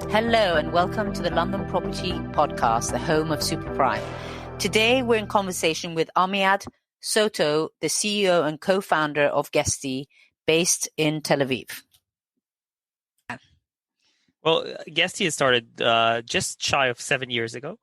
Hello and welcome to the London Property Podcast, the home of Super Prime. Today we're in conversation with Amiad Soto, the CEO and co-founder of Guesty, based in Tel Aviv. Well, Guesty has started just shy of 7 years ago.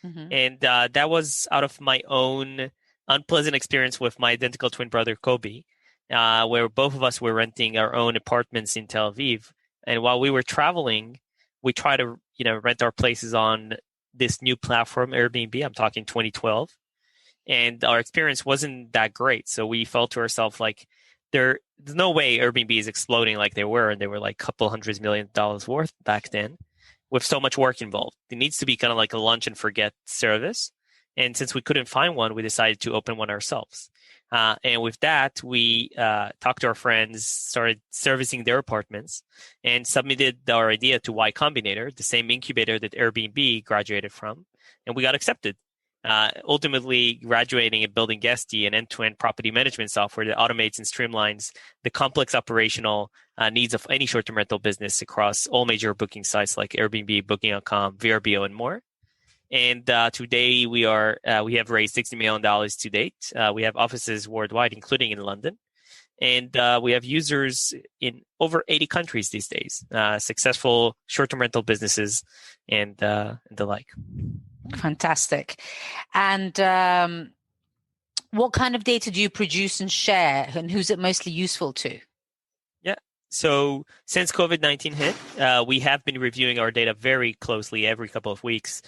And that was out of my own unpleasant experience with my identical twin brother, Kobe, where both of us were renting our own apartments in Tel Aviv. And while we were traveling, we tried to, rent our places on this new platform, Airbnb. I'm talking 2012. And our experience wasn't that great. So we felt to ourselves like there's no way Airbnb is exploding like they were. And they were like a couple $100 million worth back then with so much work involved. It needs to be kind of like a lunch and forget service. And since we couldn't find one, we decided to open one ourselves. And with that, we talked to our friends, started servicing their apartments, and submitted our idea to Y Combinator, the same incubator that Airbnb graduated from, and we got accepted. Ultimately, graduating and building Guesty, an end-to-end property management software that automates and streamlines the complex operational needs of any short-term rental business across all major booking sites like Airbnb, Booking.com, VRBO, and more. And today we have raised $60 million to date. We have offices worldwide, including in London. And we have users in over 80 countries these days, successful short-term rental businesses and the like. Fantastic. And what kind of data do you produce and share, and who's it mostly useful to? So since COVID-19 hit, we have been reviewing our data very closely every couple of weeks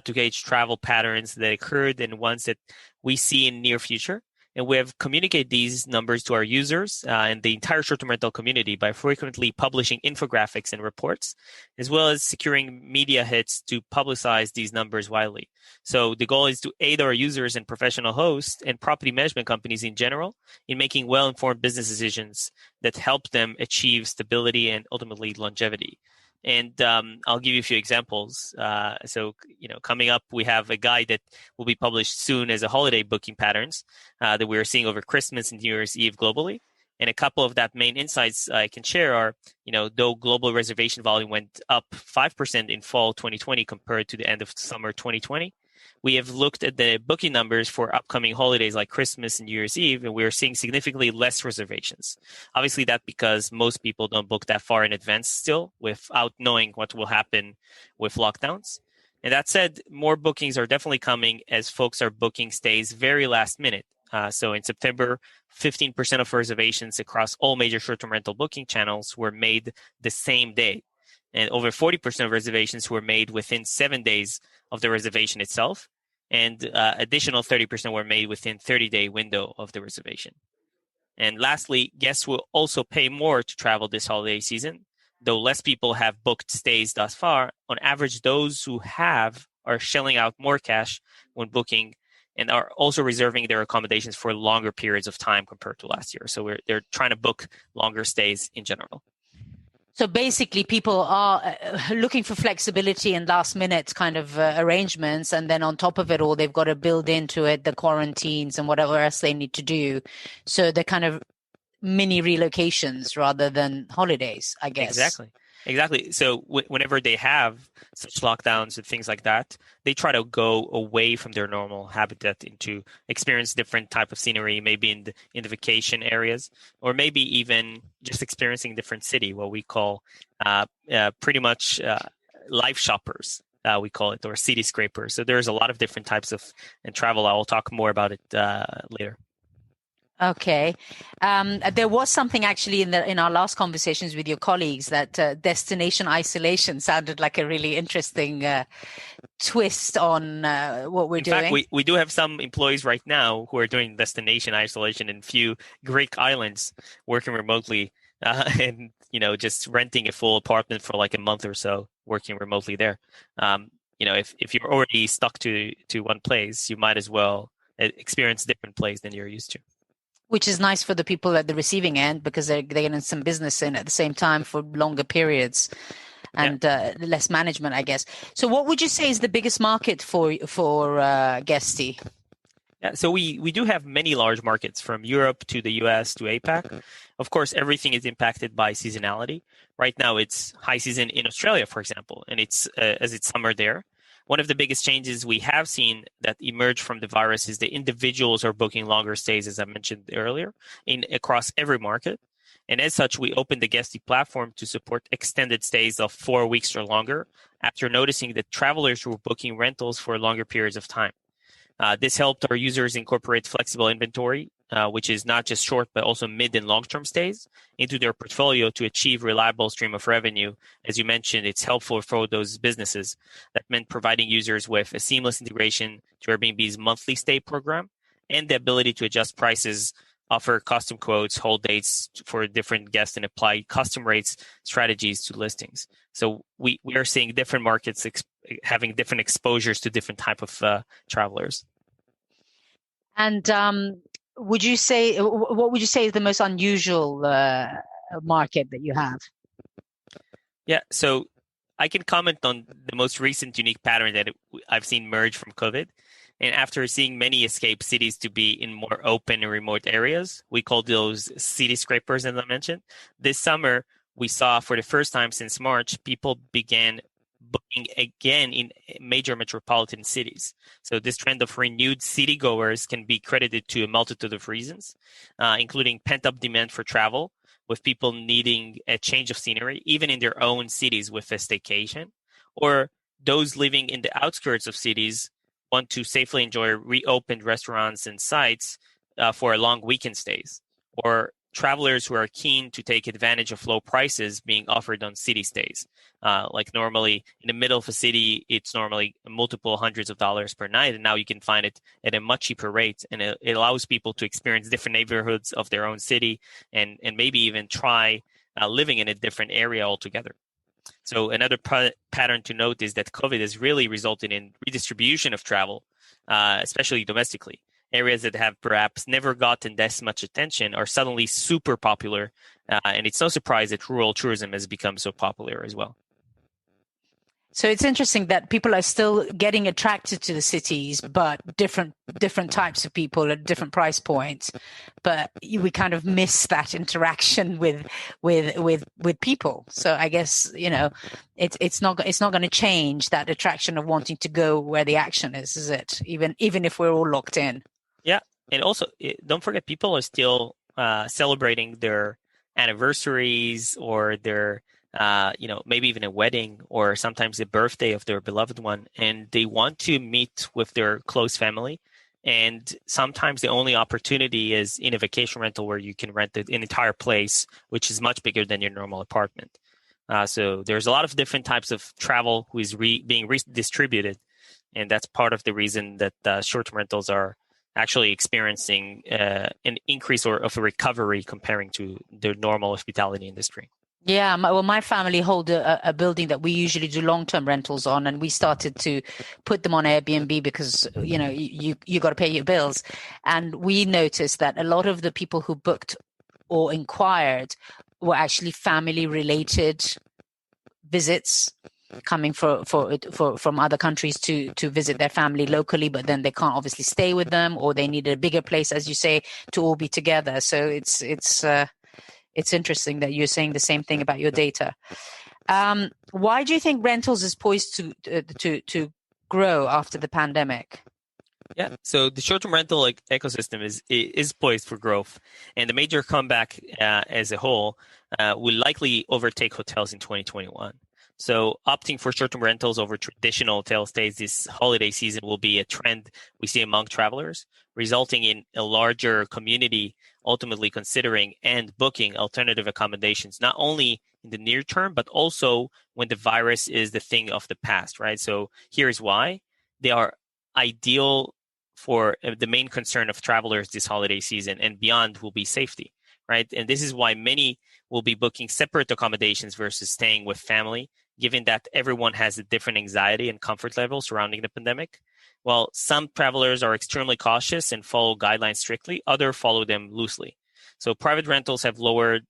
to gauge travel patterns that occurred and ones that we see in near future. And we have communicated these numbers to our users and the entire short-term rental community by frequently publishing infographics and reports, as well as securing media hits to publicize these numbers widely. So the goal is to aid our users and professional hosts and property management companies in general in making well-informed business decisions that help them achieve stability and ultimately longevity. And I'll give you a few examples. So, coming up, we have a guide that will be published soon as a holiday booking patterns that we are seeing over Christmas and New Year's Eve globally. And a couple of that main insights I can share are, though global reservation volume went up 5% in fall 2020 compared to the end of summer 2020, we have looked at the booking numbers for upcoming holidays like Christmas and New Year's Eve, and we are seeing significantly less reservations. Obviously, that's because most people don't book that far in advance still without knowing what will happen with lockdowns. And that said, more bookings are definitely coming as folks are booking stays very last minute. So in September, 15% of reservations across all major short-term rental booking channels were made the same day. And over 40% of reservations were made within 7 days of the reservation itself. And additional 30% were made within 30-day window of the reservation. And lastly, guests will also pay more to travel this holiday season. Though less people have booked stays thus far, on average, those who have are shelling out more cash when booking and are also reserving their accommodations for longer periods of time compared to last year. So they're trying to book longer stays in general. So basically, people are looking for flexibility and last minute kind of arrangements. And then on top of it all, they've got to build into it the quarantines and whatever else they need to do. So they're kind of mini relocations rather than holidays, I guess. Exactly. So whenever they have such lockdowns and things like that, they try to go away from their normal habitat into experience different type of scenery, maybe in the vacation areas, or maybe even just experiencing different city, what we call pretty much life shoppers, we call it, or city scrapers. So there's a lot of different types of travel. I will talk more about it later. Okay. There was something actually in our last conversations with your colleagues that destination isolation sounded like a really interesting twist on what we're doing. In fact, we do have some employees right now who are doing destination isolation in few Greek islands, working remotely and, just renting a full apartment for like a month or so, working remotely there. If you're already stuck to one place, you might as well experience a different place than you're used to. Which is nice for the people at the receiving end because they're getting some business in at the same time for longer periods and less management, I guess. So what would you say is the biggest market for Guesty? Yeah, so we do have many large markets from Europe to the US to APAC. Of course, everything is impacted by seasonality. Right now, it's high season in Australia, for example, and it's as it's summer there. One of the biggest changes we have seen that emerge from the virus is the individuals are booking longer stays, as I mentioned earlier, in across every market. And as such, we opened the Guesty platform to support extended stays of 4 weeks or longer after noticing that travelers were booking rentals for longer periods of time. This helped our users incorporate flexible inventory, which is not just short, but also mid and long-term stays into their portfolio to achieve reliable stream of revenue. As you mentioned, it's helpful for those businesses. That meant providing users with a seamless integration to Airbnb's monthly stay program and the ability to adjust prices, offer custom quotes, hold dates for different guests, and apply custom rates strategies to listings. So we are seeing different markets having different exposures to different type of travelers. And what would you say is the most unusual market that you have? Yeah, so I can comment on the most recent unique pattern that I've seen merge from COVID. And after seeing many escape cities to be in more open and remote areas, we call those city scrapers, as I mentioned. This summer, we saw for the first time since March, people began booking again in major metropolitan cities. So this trend of renewed city goers can be credited to a multitude of reasons, including pent-up demand for travel, with people needing a change of scenery, even in their own cities with a staycation, or those living in the outskirts of cities want to safely enjoy reopened restaurants and sites for long weekend stays, or travelers who are keen to take advantage of low prices being offered on city stays. Like normally in the middle of a city, it's normally multiple hundreds of dollars per night, and now you can find it at a much cheaper rate, and it allows people to experience different neighborhoods of their own city and maybe even try living in a different area altogether. So another pattern to note is that COVID has really resulted in redistribution of travel, especially domestically. Areas that have perhaps never gotten this much attention are suddenly super popular, and it's no surprise that rural tourism has become so popular as well. So it's interesting that people are still getting attracted to the cities, but different types of people at different price points. But we kind of miss that interaction with people. So I guess it's not going to change that attraction of wanting to go where the action is it? Even if we're all locked in. Yeah, and also don't forget, people are still celebrating their anniversaries or their maybe even a wedding or sometimes the birthday of their beloved one, and they want to meet with their close family. And sometimes the only opportunity is in a vacation rental where you can rent an entire place, which is much bigger than your normal apartment. So there's a lot of different types of travel who is being redistributed, and that's part of the reason that short-term rentals are actually experiencing an increase or of a recovery comparing to the normal hospitality industry. Yeah, my family hold a building that we usually do long-term rentals on, and we started to put them on Airbnb because you got to pay your bills, and we noticed that a lot of the people who booked or inquired were actually family-related visits coming from other countries to visit their family locally, but then they can't obviously stay with them, or they need a bigger place, as you say, to all be together. So it's interesting that you're saying the same thing about your data. Why do you think rentals is poised to grow after the pandemic? Yeah, so the short-term rental ecosystem is poised for growth, and the major comeback as a whole will likely overtake hotels in 2021. So opting for short-term rentals over traditional hotel stays this holiday season will be a trend we see among travelers, resulting in a larger community ultimately considering and booking alternative accommodations, not only in the near term, but also when the virus is the thing of the past, right? So here's why. They are ideal for the main concern of travelers this holiday season and beyond will be safety, right? And this is why many will be booking separate accommodations versus staying with family, given that everyone has a different anxiety and comfort level surrounding the pandemic. While some travelers are extremely cautious and follow guidelines strictly, others follow them loosely. So private rentals have lowered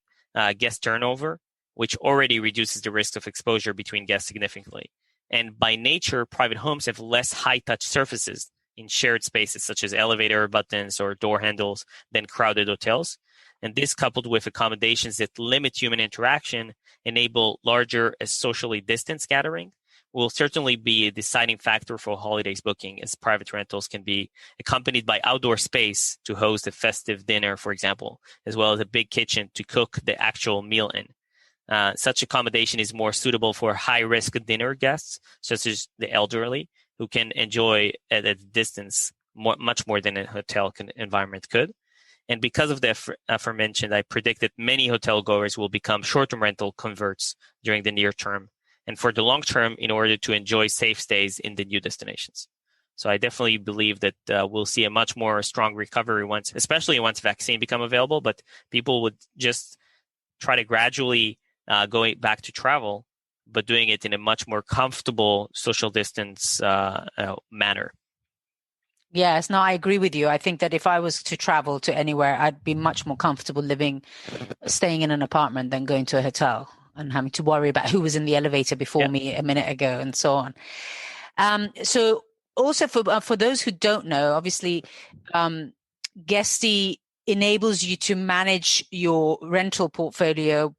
guest turnover, which already reduces the risk of exposure between guests significantly. And by nature, private homes have less high-touch surfaces in shared spaces such as elevator buttons or door handles than crowded hotels. And this, coupled with accommodations that limit human interaction, enable larger socially distanced gathering, will certainly be a deciding factor for holidays booking, as private rentals can be accompanied by outdoor space to host a festive dinner, for example, as well as a big kitchen to cook the actual meal in. Such accommodation is more suitable for high-risk dinner guests, such as the elderly, who can enjoy at a distance much more than a hotel environment could. And because of the aforementioned, I predict that many hotel goers will become short-term rental converts during the near term, and for the long term, in order to enjoy safe stays in the new destinations. So I definitely believe that we'll see a much more strong recovery especially once vaccine become available, but people would just try to gradually go back to travel, but doing it in a much more comfortable social distance manner. Yes, no, I agree with you. I think that if I was to travel to anywhere, I'd be much more comfortable staying in an apartment than going to a hotel and having to worry about who was in the elevator before me a minute ago and so on. So also for those who don't know, obviously, Guesty enables you to manage your rental portfolio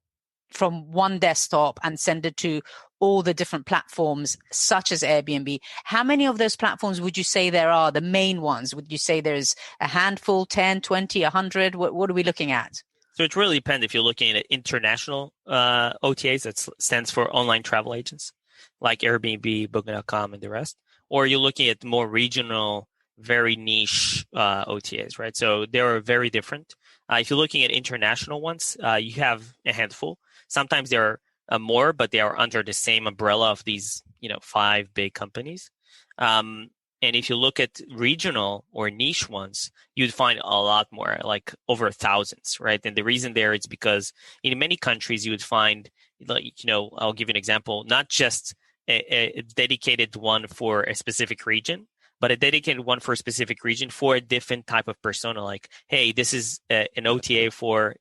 from one desktop and send it to all the different platforms such as Airbnb. How many of those platforms would you say there are, the main ones? Would you say there's a handful, 10, 20, 100? What are we looking at? So it really depends if you're looking at international OTAs, that stands for online travel agents, like Airbnb, Booking.com, and the rest, or you're looking at more regional, very niche OTAs, right? So they are very different. If you're looking at international ones, you have a handful. Sometimes there are more, but they are under the same umbrella of these, 5 big companies. And if you look at regional or niche ones, you'd find a lot more, like over thousands, right? And the reason there is because in many countries you would find, I'll give you an example, not just a dedicated one for a specific region, but a dedicated one for a specific region for a different type of persona. Like, hey, this is an OTA for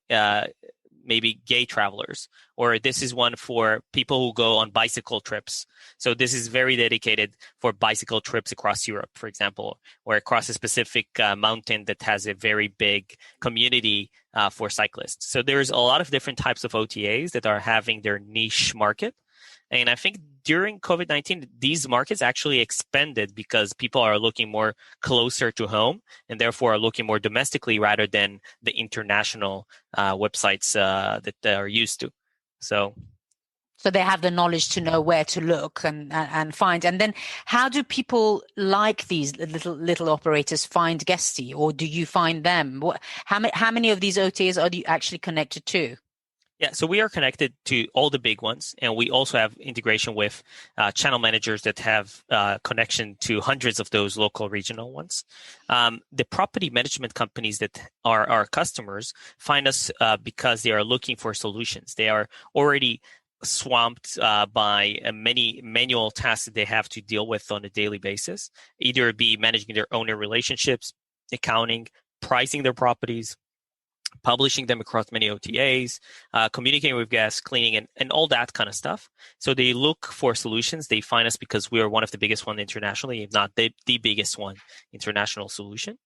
maybe gay travelers, or this is one for people who go on bicycle trips. So this is very dedicated for bicycle trips across Europe, for example, or across a specific mountain that has a very big community for cyclists. So there's a lot of different types of OTAs that are having their niche market. And I think during COVID-19, these markets actually expanded because people are looking more closer to home and therefore are looking more domestically rather than the international websites that they are used to. So they have the knowledge to know where to look and find. And then how do people like these little operators find Guesty, or do you find them? How many of these OTAs are you actually connected to? Yeah, so we are connected to all the big ones, and we also have integration with channel managers that have connection to hundreds of those local regional ones. The property management companies that are our customers find us because they are looking for solutions. They are already swamped by many manual tasks that they have to deal with on a daily basis, either be managing their owner relationships, accounting, pricing their properties, publishing them across many OTAs, communicating with guests, cleaning, and all that kind of stuff. So they look for solutions. They find us because we are one of the biggest ones internationally, if not the biggest one international solution.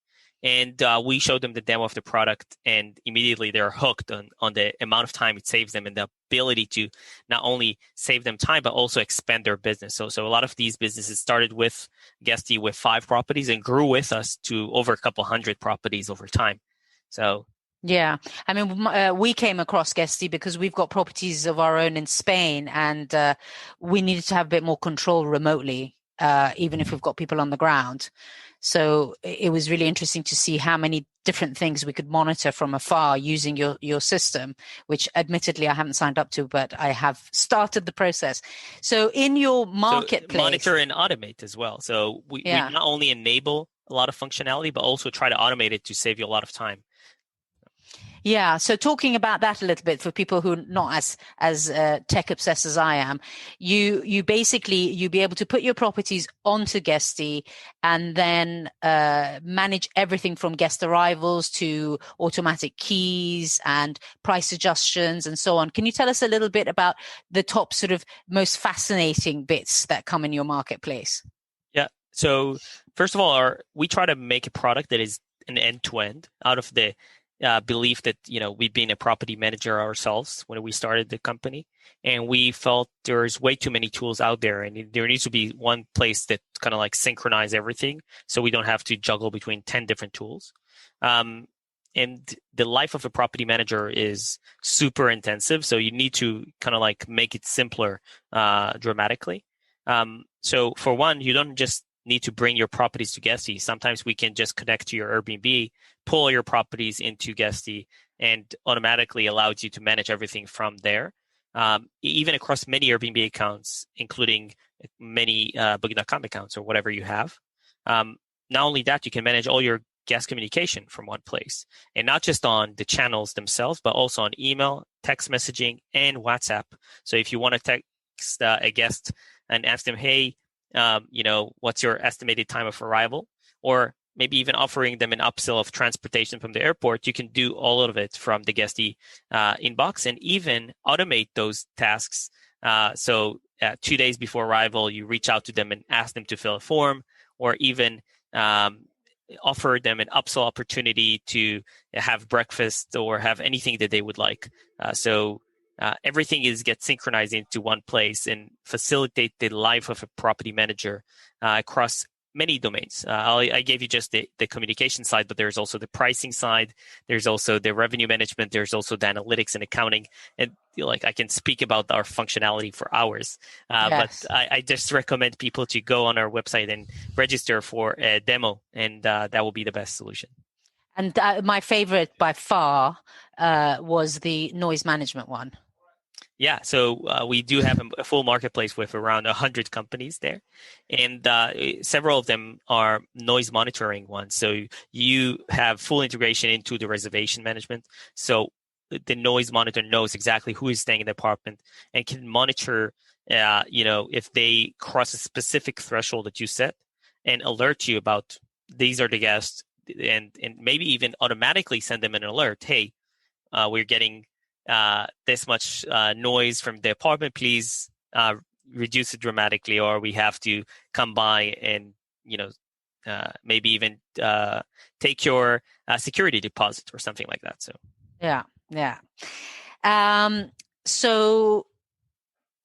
And we show them the demo of the product, and immediately they're hooked on the amount of time it saves them and the ability to not only save them time, but also expand their business. So a lot of these businesses started with Guesty with 5 properties and grew with us to over a couple hundred properties over time. So yeah, I mean, we came across Guesty because we've got properties of our own in Spain, and we needed to have a bit more control remotely, even if we've got people on the ground. So it was really interesting to see how many different things we could monitor from afar using your system, which admittedly I haven't signed up to, but I have started the process. So in your marketplace, so monitor and automate as well. So we not only enable a lot of functionality, but also try to automate it to save you a lot of time. Yeah. So talking about that a little bit for people who are not as tech obsessed as I am, you be able to put your properties onto Guesty and then manage everything from guest arrivals to automatic keys and price adjustments and so on. Can you tell us a little bit about the top sort of most fascinating bits that come in your marketplace? Yeah. So first of all, we try to make a product that is an end-to-end out of the belief that, we've been a property manager ourselves when we started the company. And we felt there's way too many tools out there, and there needs to be one place that kind of like synchronize everything so we don't have to juggle between 10 different tools. And the life of a property manager is super intensive, so you need to kind of like make it simpler dramatically. So for one, you don't just need to bring your properties to Guesty. Sometimes we can just connect to your Airbnb, pull your properties into Guesty, and automatically allows you to manage everything from there. Even across many Airbnb accounts, including many Booking.com accounts or whatever you have. Not only that, you can manage all your guest communication from one place, and not just on the channels themselves, but also on email, text messaging, and WhatsApp. So if you want to text a guest and ask them, hey, what's your estimated time of arrival? Or maybe even offering them an upsell of transportation from the airport, you can do all of it from the Guesty inbox and even automate those tasks. So 2 days before arrival, you reach out to them and ask them to fill a form, or even offer them an upsell opportunity to have breakfast or have anything that they would like. So everything gets synchronized into one place and facilitate the life of a property manager across many domains. I gave you just the communication side, but there's also the pricing side. There's also the revenue management. There's also the analytics and accounting. And I can speak about our functionality for hours. Yes. But I just recommend people to go on our website and register for a demo, and that will be the best solution. And my favorite by far was the noise management one. Yeah, so we do have a full marketplace with around 100 companies there, and several of them are noise monitoring ones. So you have full integration into the reservation management. So the noise monitor knows exactly who is staying in the apartment and can monitor, if they cross a specific threshold that you set, and alert you about these are the guests, and maybe even automatically send them an alert. Hey, we're getting this much noise from the apartment, please reduce it dramatically, or we have to come by and maybe even take your security deposit or something like that. So yeah. So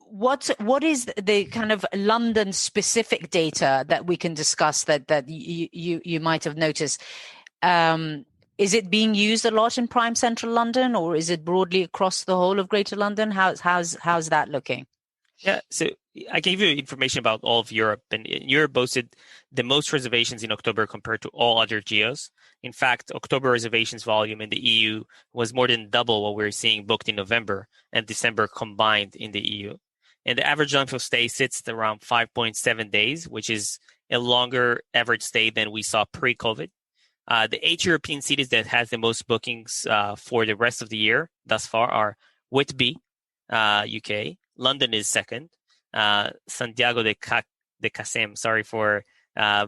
what is the kind of London specific data that we can discuss that you might have noticed? Is it being used a lot in prime central London, or is it broadly across the whole of Greater London? How's that looking? Yeah, so I gave you information about all of Europe, and Europe boasted the most reservations in October compared to all other geos. In fact, October reservations volume in the EU was more than double what we were seeing booked in November and December combined in the EU. And the average length of stay sits at around 5.7 days, which is a longer average stay than we saw pre-COVID. The 8 European cities that has the most bookings for the rest of the year thus far are Whitby, UK. London is second. Santiago de Cacém, sorry for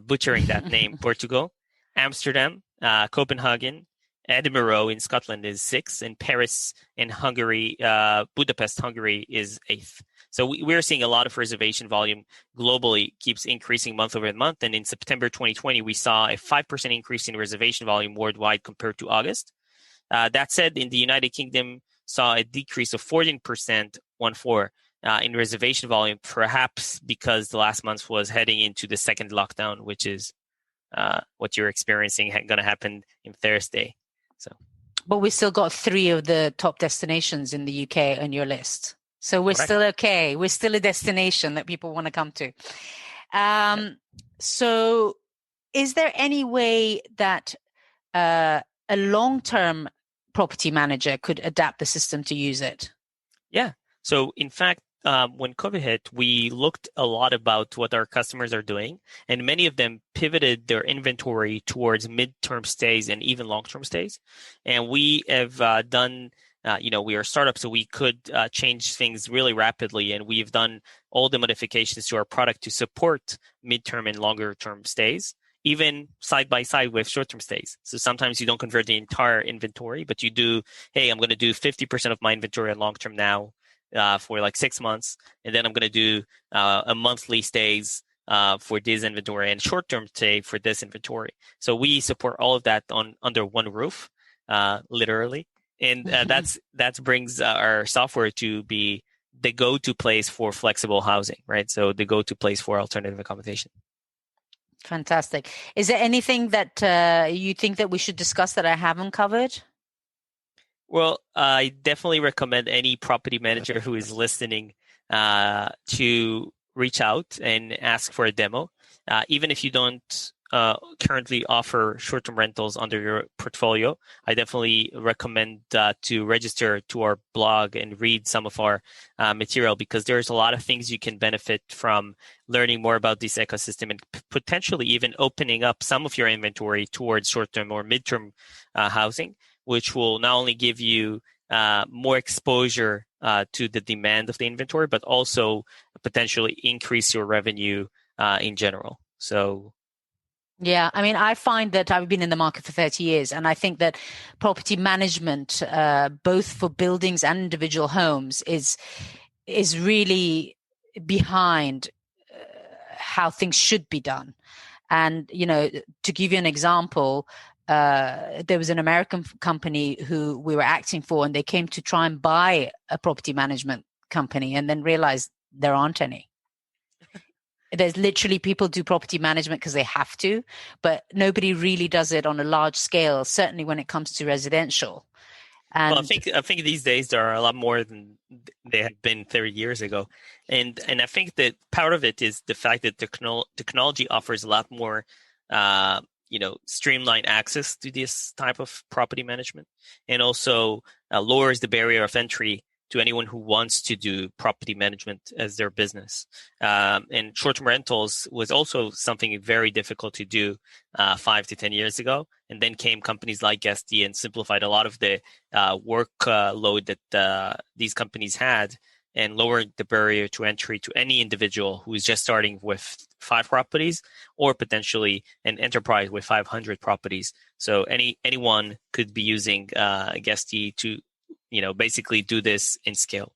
butchering that name, Portugal. Amsterdam, Copenhagen, Edinburgh in Scotland is 6th, and Paris in Hungary, Budapest, Hungary is 8th. So we're seeing a lot of reservation volume globally, keeps increasing month over month. And in September 2020, we saw a 5% increase in reservation volume worldwide compared to August. That said, in the United Kingdom, saw a decrease of 14%, in reservation volume, perhaps because the last month was heading into the second lockdown, which is what you're experiencing going to happen in Thursday. So, but we still got 3 of the top destinations in the UK on your list. So we're correct. Still okay. We're still a destination that people want to come to. So is there any way that a long-term property manager could adapt the system to use it? Yeah. So in fact, when COVID hit, we looked a lot about what our customers are doing, and many of them pivoted their inventory towards mid-term stays and even long-term stays. And we have done, we are a startup, so we could change things really rapidly, and we've done all the modifications to our product to support mid-term and longer-term stays, even side by side with short-term stays. So sometimes you don't convert the entire inventory, but you do, hey, I'm going to do 50% of my inventory on long-term now, for like 6 months, and then I'm going to do a monthly stays for this inventory and short-term stay for this inventory. So we support all of that under one roof, literally. And that brings our software to be the go-to place for flexible housing, right? So the go-to place for alternative accommodation. Fantastic. Is there anything that you think that we should discuss that I haven't covered? Well, I definitely recommend any property manager who is listening to reach out and ask for a demo. Even if you don't currently offer short-term rentals under your portfolio, I definitely recommend to register to our blog and read some of our material, because there's a lot of things you can benefit from learning more about this ecosystem and potentially even opening up some of your inventory towards short-term or mid-term housing, which will not only give you more exposure to the demand of the inventory, but also potentially increase your revenue in general. So, yeah, I mean, I find that I've been in the market for 30 years, and I think that property management, both for buildings and individual homes, is really behind how things should be done. And, to give you an example, there was an American company who we were acting for, and they came to try and buy a property management company and then realized there aren't any. There's literally people do property management because they have to, but nobody really does it on a large scale, certainly when it comes to residential. And well, I think these days there are a lot more than they have been 30 years ago. And I think that part of it is the fact that technology offers a lot more streamlined access to this type of property management, and also lowers the barrier of entry to anyone who wants to do property management as their business. And short-term rentals was also something very difficult to do 5 to 10 years ago. And then came companies like Guesty and simplified a lot of the workload that these companies had, and lowered the barrier to entry to any individual who is just starting with 5 properties, or potentially an enterprise with 500 properties. So anyone could be using Guesty to basically do this in scale.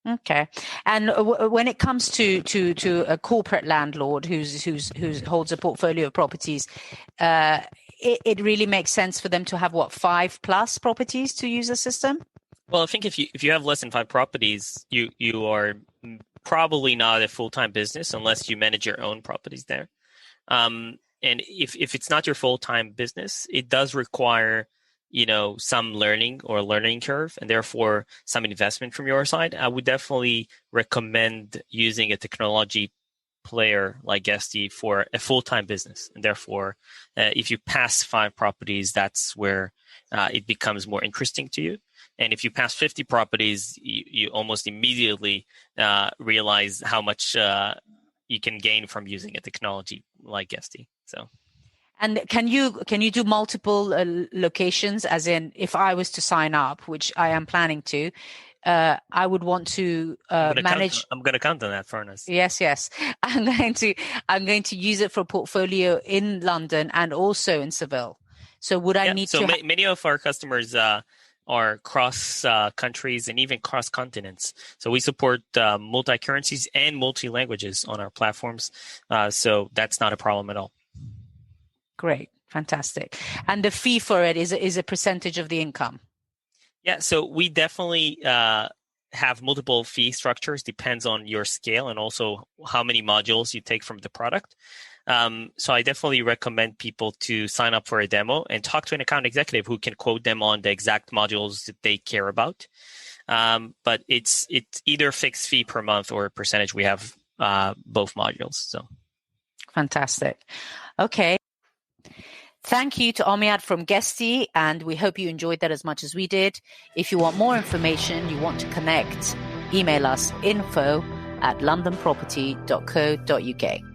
Okay. And when it comes to a corporate landlord who holds a portfolio of properties, it really makes sense for them to have 5+ properties to use the system? Well, I think if you have less than 5 properties, you are probably not a full-time business unless you manage your own properties there. And if it's not your full-time business, it does require some learning curve, and therefore some investment from your side. I would definitely recommend using a technology player like Guesty for a full-time business. And therefore, if you pass 5 properties, that's where it becomes more interesting to you. And if you pass 50 properties, you almost immediately realize how much you can gain from using a technology like Guesty. So. And can you do multiple locations? As in, if I was to sign up, which I am planning to, I would want to manage. I'm going to count on that, Farnaz. Yes. I'm going to use it for a portfolio in London and also in Seville. So would I need to? So many of our customers are cross countries and even cross continents. So we support multi-currencies and multi-languages on our platforms. So that's not a problem at all. Great. Fantastic. And the fee for it is a percentage of the income? Yeah, so we definitely have multiple fee structures, depends on your scale and also how many modules you take from the product. So I definitely recommend people to sign up for a demo and talk to an account executive who can quote them on the exact modules that they care about. But it's either fixed fee per month or a percentage. We have both modules. So fantastic. Okay. Thank you to Amiad from Guesty, and we hope you enjoyed that as much as we did. If you want more information, you want to connect, email us info@londonproperty.co.uk.